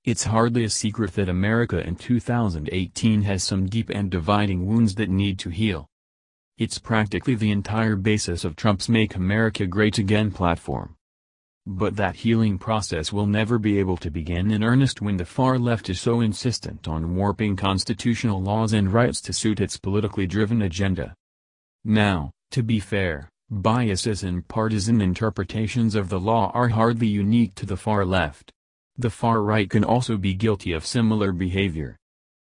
It's hardly a secret that America in 2018 has some deep and dividing wounds that need to heal. It's practically the entire basis of Trump's Make America Great Again platform. But that healing process will never be able to begin in earnest when the far left is so insistent on warping constitutional laws and rights to suit its politically driven agenda. Now, to be fair, biases and partisan interpretations of the law are hardly unique to the far left. The far right can also be guilty of similar behavior.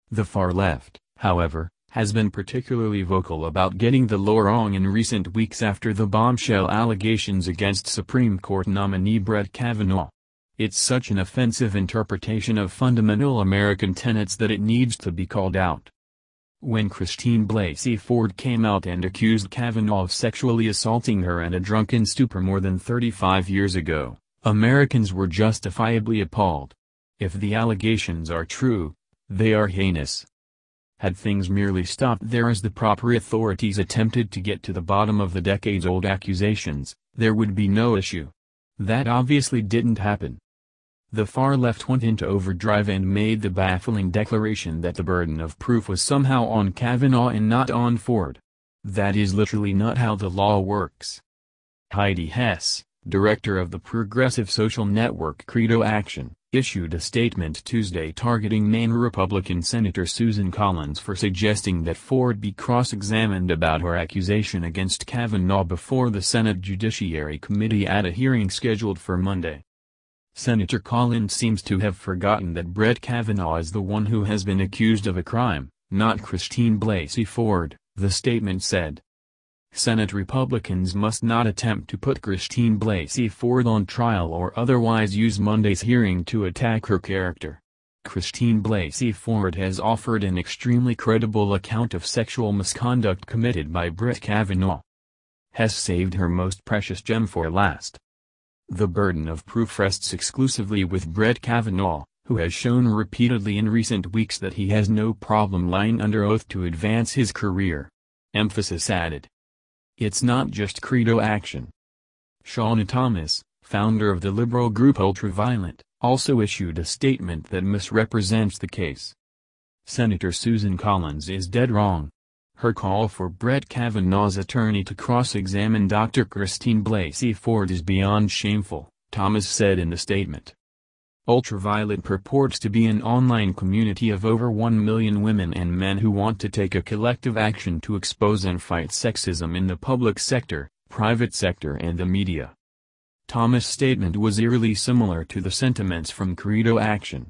The far left, however, has been particularly vocal about getting the law wrong in recent weeks after the bombshell allegations against Supreme Court nominee Brett Kavanaugh. It's such an offensive interpretation of fundamental American tenets that it needs to be called out. When Christine Blasey Ford came out and accused Kavanaugh of sexually assaulting her in a drunken stupor more than 35 years ago, Americans were justifiably appalled. If the allegations are true, they are heinous. Had things merely stopped there as the proper authorities attempted to get to the bottom of the decades-old accusations, there would be no issue. That obviously didn't happen. The far left went into overdrive and made the baffling declaration that the burden of proof was somehow on Kavanaugh and not on Ford. That is literally not how the law works. Heidi Hess, director of the progressive social network Credo Action, issued a statement Tuesday targeting Maine Republican Senator Susan Collins for suggesting that Ford be cross-examined about her accusation against Kavanaugh before the Senate Judiciary Committee at a hearing scheduled for Monday. Senator Collins seems to have forgotten that Brett Kavanaugh is the one who has been accused of a crime, not Christine Blasey Ford, the statement said. Senate Republicans must not attempt to put Christine Blasey Ford on trial or otherwise use Monday's hearing to attack her character. Christine Blasey Ford has offered an extremely credible account of sexual misconduct committed by Brett Kavanaugh. Hess saved her most precious gem for last. The burden of proof rests exclusively with Brett Kavanaugh, who has shown repeatedly in recent weeks that he has no problem lying under oath to advance his career. Emphasis added. It's not just Credo Action. Shauna Thomas, founder of the liberal group Ultraviolent, also issued a statement that misrepresents the case. Senator Susan Collins is dead wrong. Her call for Brett Kavanaugh's attorney to cross-examine Dr. Christine Blasey Ford is beyond shameful, Thomas said in the statement. Ultraviolent purports to be an online community of over 1 million women and men who want to take a collective action to expose and fight sexism in the public sector, private sector and the media. Thomas' statement was eerily similar to the sentiments from Credo Action.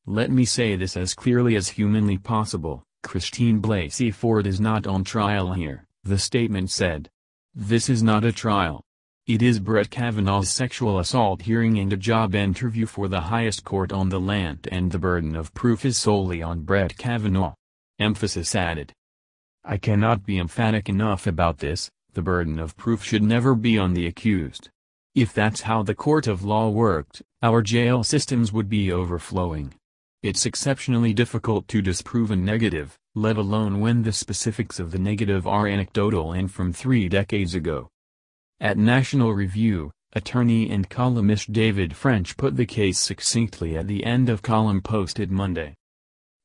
Let me say this as clearly as humanly possible, Christine Blasey Ford is not on trial here, the statement said. This is not a trial. It is Brett Kavanaugh's sexual assault hearing and a job interview for the highest court on the land, and the burden of proof is solely on Brett Kavanaugh. Emphasis added. I cannot be emphatic enough about this, the burden of proof should never be on the accused. If that's how the court of law worked, our jail systems would be overflowing. It's exceptionally difficult to disprove a negative, let alone when the specifics of the negative are anecdotal and from 3 decades ago. At National Review, attorney and columnist David French put the case succinctly at the end of column posted Monday.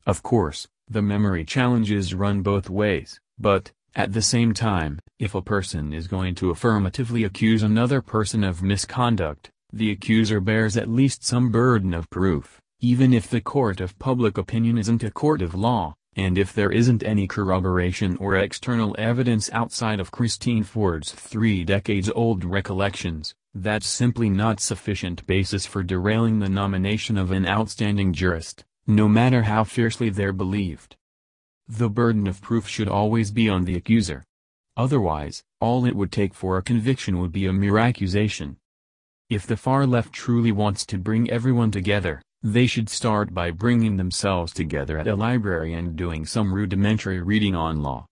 Of course, the memory challenges run both ways, but, at the same time, if a person is going to affirmatively accuse another person of misconduct, the accuser bears at least some burden of proof, even if the court of public opinion isn't a court of law. And if there isn't any corroboration or external evidence outside of Christine Ford's 3 decades-old recollections, that's simply not sufficient basis for derailing the nomination of an outstanding jurist, no matter how fiercely they're believed. The burden of proof should always be on the accuser. Otherwise, all it would take for a conviction would be a mere accusation. If the far left truly wants to bring everyone together, they should start by bringing themselves together at a library and doing some rudimentary reading on law.